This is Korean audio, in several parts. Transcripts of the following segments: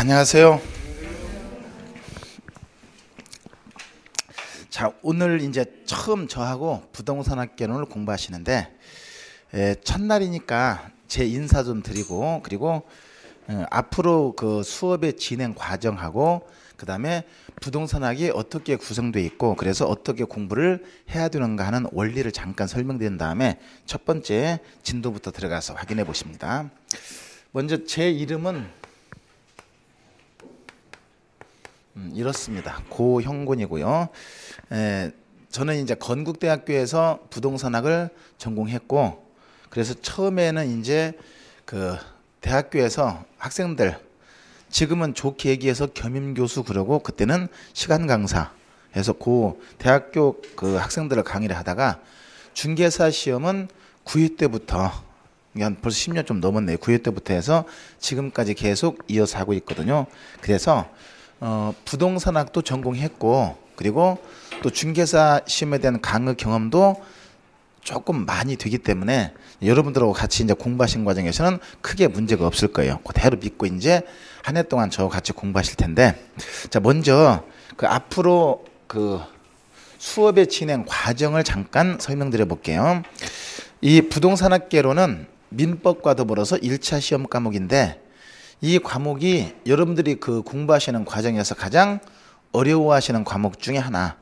안녕하세요. 자, 오늘 이제 처음 저하고 부동산학개론을 공부하시는데 첫날이니까 제 인사 좀 드리고, 그리고 앞으로 그 수업의 진행 과정하고, 그 다음에 부동산학이 어떻게 구성되어 있고 그래서 어떻게 공부를 해야 되는가 하는 원리를 잠깐 설명드린 다음에 첫 번째 진도부터 들어가서 확인해 보십니다. 먼저 제 이름은 이렇습니다. 고형곤이고요. 저는 이제 건국대학교에서 부동산학을 전공했고, 그래서 처음에는 이제 그 대학교에서 학생들, 지금은 좋게 얘기해서 겸임교수 그러고, 그때는 시간 강사 해서 고 대학교 그 학생들을 강의를 하다가 중개사 시험은 9회 때부터, 벌써 10년 좀 넘었네요. 9회 때부터 해서 지금까지 계속 이어서 하고 있거든요. 그래서 부동산학도 전공했고, 그리고 또 중개사 시험에 대한 강의 경험도 조금 많이 되기 때문에 여러분들하고 같이 이제 공부하신 과정에서는 크게 문제가 없을 거예요. 그대로 믿고 이제 한 해 동안 저와 같이 공부하실 텐데, 자, 먼저 그 앞으로 그 수업의 진행 과정을 잠깐 설명드려 볼게요. 이 부동산학개론은 민법과 더불어서 1차 시험 과목인데, 이 과목이 여러분들이 그 공부하시는 과정에서 가장 어려워하시는 과목 중에 하나,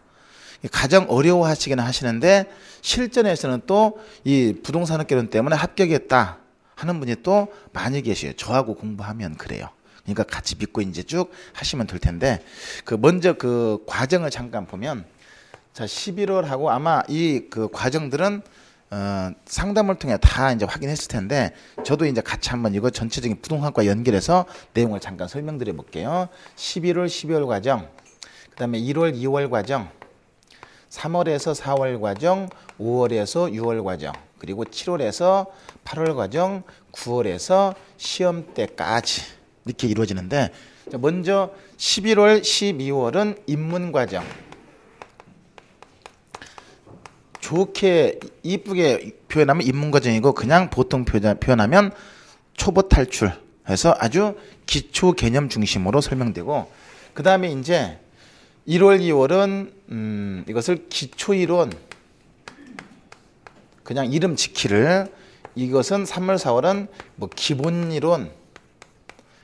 가장 어려워하시기는 하시는데 실전에서는 또 이 부동산학개론 때문에 합격했다 하는 분이 또 많이 계셔요. 저하고 공부하면 그래요. 그러니까 같이 믿고 이제 쭉 하시면 될 텐데, 그 먼저 그 과정을 잠깐 보면, 자, 11월하고 아마 이 그 과정들은 상담을 통해 다 이제 확인했을 텐데, 저도 이제 같이 한번 이거 전체적인 부동산과 연결해서 내용을 잠깐 설명드려 볼게요. 11월, 12월 과정, 그 다음에 1월, 2월 과정, 3월에서 4월 과정, 5월에서 6월 과정, 그리고 7월에서 8월 과정, 9월에서 시험 때까지 이렇게 이루어지는데, 먼저 11월, 12월은 입문 과정. 좋게 이쁘게 표현하면 입문 과정이고, 그냥 보통 표현하면 초보 탈출 해서 아주 기초 개념 중심으로 설명되고, 그 다음에 이제 1월, 2월은 이것을 기초 이론, 그냥 이름 지키를, 이것은 3월, 4월은 뭐 기본 이론,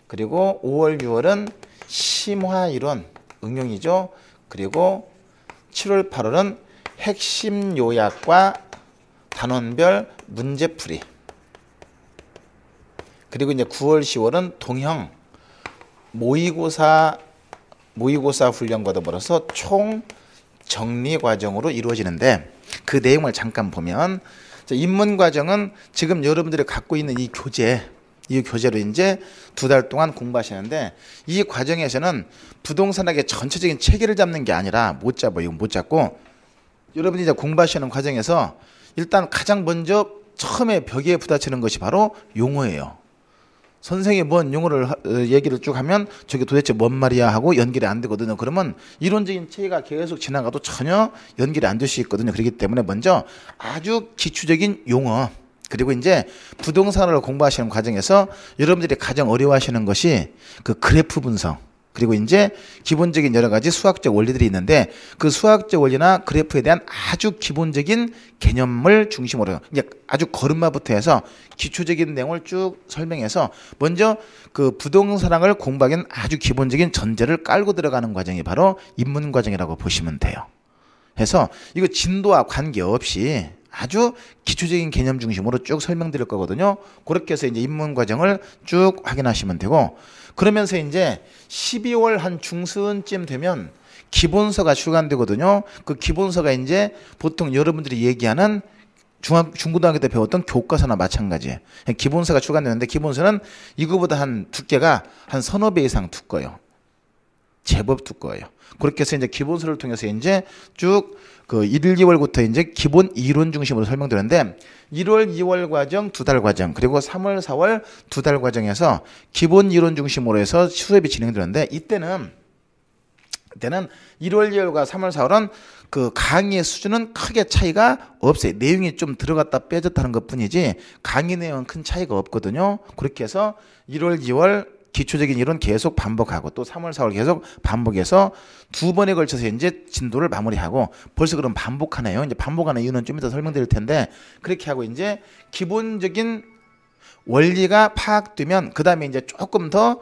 그리고 5월, 6월은 심화 이론, 응용이죠. 그리고 7월, 8월은 핵심 요약과 단원별 문제풀이. 그리고 이제 9월, 10월은 동형 모의고사 훈련과 더불어서 총 정리 과정으로 이루어지는데, 그 내용을 잠깐 보면, 입문 과정은 지금 여러분들이 갖고 있는 이 교재로 이제 2달 동안 공부하시는데, 이 과정에서는 부동산학의 전체적인 체계를 잡는 게 아니라 못 잡고, 여러분이 이제 공부하시는 과정에서 일단 가장 먼저 처음에 벽에 부딪히는 것이 바로 용어예요. 선생님이 뭔 용어를 얘기를 쭉 하면 저게 도대체 뭔 말이야 하고 연결이 안 되거든요. 그러면 이론적인 체계가 계속 지나가도 전혀 연결이 안 될 수 있거든요. 그렇기 때문에 먼저 아주 기초적인 용어, 그리고 이제 부동산을 공부하시는 과정에서 여러분들이 가장 어려워하시는 것이 그 그래프 분석, 그리고 이제 기본적인 여러 가지 수학적 원리들이 있는데, 그 수학적 원리나 그래프에 대한 아주 기본적인 개념을 중심으로 이제 아주 걸음마부터 해서 기초적인 내용을 쭉 설명해서 먼저 그 부동산학을 공부하기엔 아주 기본적인 전제를 깔고 들어가는 과정이 바로 입문 과정이라고 보시면 돼요. 해서 이거 진도와 관계없이 아주 기초적인 개념 중심으로 쭉 설명드릴 거거든요. 그렇게 해서 이제 입문 과정을 쭉 확인하시면 되고, 그러면서 이제 12월 한 중순쯤 되면 기본서가 출간되거든요. 그 기본서가 이제 보통 여러분들이 얘기하는 중고등학교 때 배웠던 교과서나 마찬가지예요. 기본서가 출간되는데, 기본서는 이거보다 한 두께가 한 서너 배 이상 두꺼워요. 제법 두꺼워요. 그렇게 해서 이제 기본서를 통해서 이제 쭉 그 1, 2월부터 이제 기본 이론 중심으로 설명드렸는데, 1월, 2월 과정 2달 과정, 그리고 3월, 4월 2달 과정에서 기본 이론 중심으로 해서 수업이 진행되는데, 이때는 1월, 2월과 3월, 4월은 그 강의의 수준은 크게 차이가 없어요. 내용이 좀 들어갔다 빼졌다는 것 뿐이지 강의 내용은 큰 차이가 없거든요. 그렇게 해서 1월, 2월 기초적인 이론 계속 반복하고 또 3월, 4월 계속 반복해서 2번에 걸쳐서 이제 진도를 마무리하고 벌써 그럼 반복하네요. 이제 반복하는 이유는 좀 이따 설명드릴 텐데 그렇게 하고 이제 기본적인 원리가 파악되면 그 다음에 이제 조금 더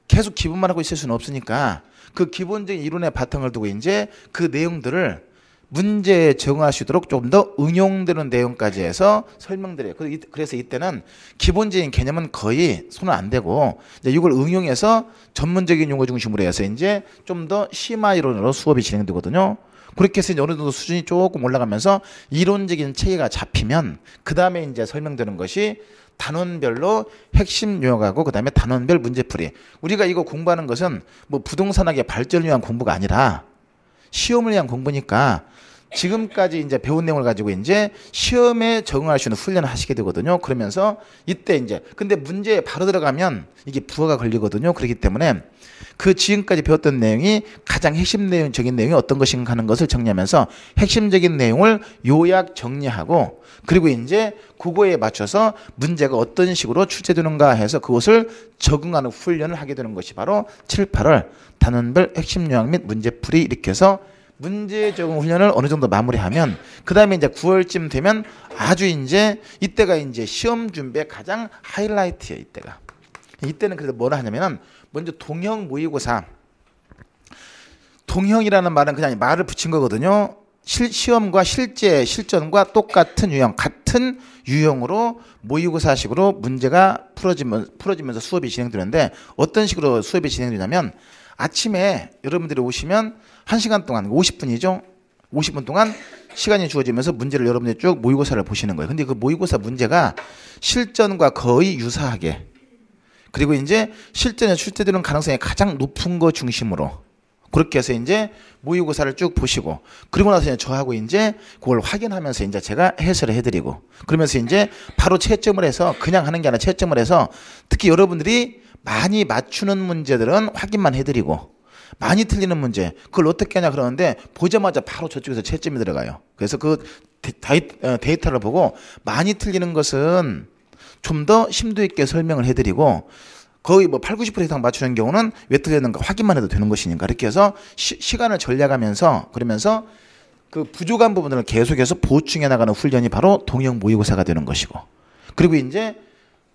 계속 기본만 하고 있을 수는 없으니까 그 기본적인 이론의 바탕을 두고 이제 그 내용들을 문제에 적응할 수 있도록 조금 더 응용되는 내용까지 해서 설명드려요. 그래서 이때는 기본적인 개념은 거의 손은 안 대고 이제 이걸 응용해서 전문적인 용어 중심으로 해서 이제 좀 더 심화 이론으로 수업이 진행되거든요. 그렇게 해서 이제 어느 정도 수준이 조금 올라가면서 이론적인 체계가 잡히면 그 다음에 이제 설명되는 것이 단원별로 핵심 요약하고 그 다음에 단원별 문제풀이. 우리가 이거 공부하는 것은 뭐 부동산학의 발전을 위한 공부가 아니라 시험을 위한 공부니까 지금까지 이제 배운 내용을 가지고 이제 시험에 적응할 수 있는 훈련을 하시게 되거든요. 그러면서 이때 이제 근데 문제에 바로 들어가면 이게 부하가 걸리거든요. 그렇기 때문에 그 지금까지 배웠던 내용이 가장 핵심 내용적인 내용이 어떤 것인가 하는 것을 정리하면서 핵심적인 내용을 요약 정리하고 그리고 이제 그거에 맞춰서 문제가 어떤 식으로 출제되는가 해서 그것을 적응하는 훈련을 하게 되는 것이 바로 7, 8월 단원별 핵심 요약 및 문제풀이 이렇게 해서 문제 적응 훈련을 어느 정도 마무리하면 그 다음에 이제 9월쯤 되면 아주 이제 이때가 이제 시험 준비의 가장 하이라이트예요. 이때는 그래도 뭐라 하냐면은 먼저 동형 모의고사. 동형이라는 말은 그냥 말을 붙인 거거든요. 시험과 실제 실전과 똑같은 유형, 같은 유형으로 모의고사식으로 문제가 풀어지면서 수업이 진행되는데 어떤 식으로 수업이 진행되냐면 아침에 여러분들이 오시면 1시간 동안 50분이죠. 50분 동안 시간이 주어지면서 문제를 여러분들이 쭉 모의고사를 보시는 거예요. 근데 그 모의고사 문제가 실전과 거의 유사하게 그리고 이제 실전에 출제되는 가능성이 가장 높은 거 중심으로 그렇게 해서 이제 모의고사를 쭉 보시고 그리고 나서 이제 저하고 이제 그걸 확인하면서 이제 제가 해설을 해드리고 그러면서 이제 바로 채점을 해서 그냥 하는 게 아니라 채점을 해서 특히 여러분들이 많이 맞추는 문제들은 확인만 해드리고 많이 틀리는 문제 그걸 어떻게 하냐 그러는데 보자마자 바로 저쪽에서 채점이 들어가요. 그래서 그 데이터를 보고 많이 틀리는 것은 좀 더 심도 있게 설명을 해드리고 거의 뭐 8, 90% 이상 맞추는 경우는 왜 틀렸는가 확인만 해도 되는 것이니까 이렇게 해서 시간을 절약하면서 그러면서 그 부족한 부분을 계속해서 보충해 나가는 훈련이 바로 동형 모의고사가 되는 것이고 그리고 이제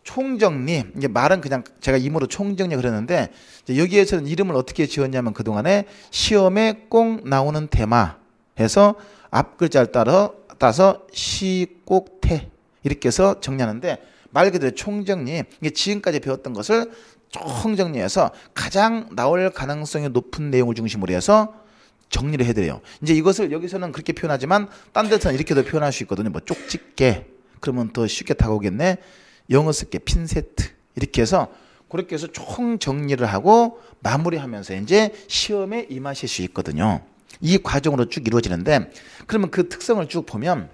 총정리 이제 말은 그냥 제가 임으로 총정리 그러는데 여기에서는 이름을 어떻게 지었냐면 그동안에 시험에 꼭 나오는 테마 해서 앞 글자를 따서 시꼭태 이렇게 해서 정리하는데 말 그대로 총정리 이게 지금까지 배웠던 것을 총정리해서 가장 나올 가능성이 높은 내용을 중심으로 해서 정리를 해드려요. 이제 이것을 여기서는 그렇게 표현하지만 딴 데서는 이렇게도 표현할 수 있거든요. 뭐 쪽집게 그러면 더 쉽게 다가오겠네. 영어 쓸게 핀세트 이렇게 해서 그렇게 해서 총 정리를 하고 마무리하면서 이제 시험에 임하실 수 있거든요. 이 과정으로 쭉 이루어지는데 그러면 그 특성을 쭉 보면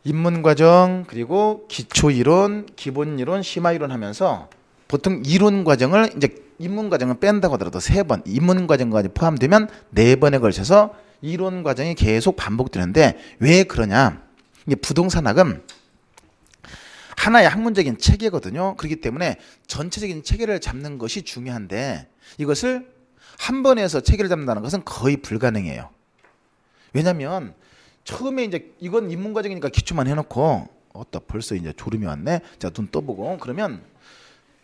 입문과정 그리고 기초이론, 기본이론, 심화이론 하면서 보통 이론 과정을 이제 입문과정은 뺀다고 하더라도 3번, 입문과정까지 포함되면 4번에 걸쳐서 이론 과정이 계속 반복되는데 왜 그러냐? 이게 부동산학은 하나의 학문적인 체계거든요. 그렇기 때문에 전체적인 체계를 잡는 것이 중요한데 이것을 한 번에 해서 체계를 잡는다는 것은 거의 불가능해요. 왜냐하면 처음에 이제 이건 입문과정이니까 기초만 해놓고 벌써 이제 졸음이 왔네. 자, 눈 떠보고 그러면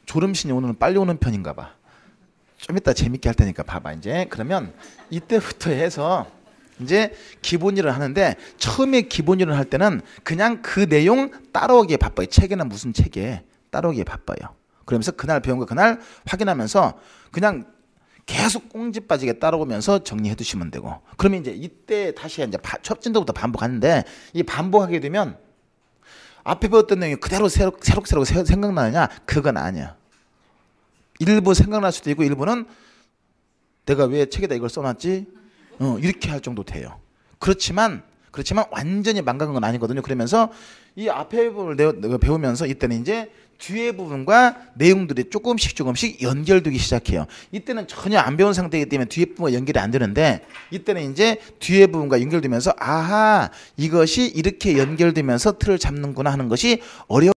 졸음신이 오늘은 빨리 오는 편인가 봐. 좀 이따 재밌게 할 테니까 봐봐 이제. 그러면 이때부터 해서 이제 기본일을 하는데 처음에 기본일을 할 때는 그냥 그 내용 따라오기에 바빠요. 체계는 무슨 체계 따라오기에 바빠요. 그러면서 그날 배운 거 그날 확인하면서 그냥 계속 꽁지 빠지게 따라오면서 정리해 두시면 되고 그러면 이제 이때 다시 이제 첫 진도부터 반복하는데 이 반복하게 되면 앞에 배웠던 내용이 그대로 새록새록 생각나느냐? 그건 아니야. 일부 생각날 수도 있고 일부는 내가 왜 책에다 이걸 써놨지? 이렇게 할 정도 돼요. 그렇지만 완전히 망각한 건 아니거든요. 그러면서 이 앞에 부분을 배우면서 이때는 이제 뒤에 부분과 내용들이 조금씩 연결되기 시작해요. 이때는 전혀 안 배운 상태이기 때문에 뒤에 부분과 연결이 안 되는데 이때는 이제 뒤에 부분과 연결되면서 아하 이것이 이렇게 연결되면서 틀을 잡는구나 하는 것이 어려워.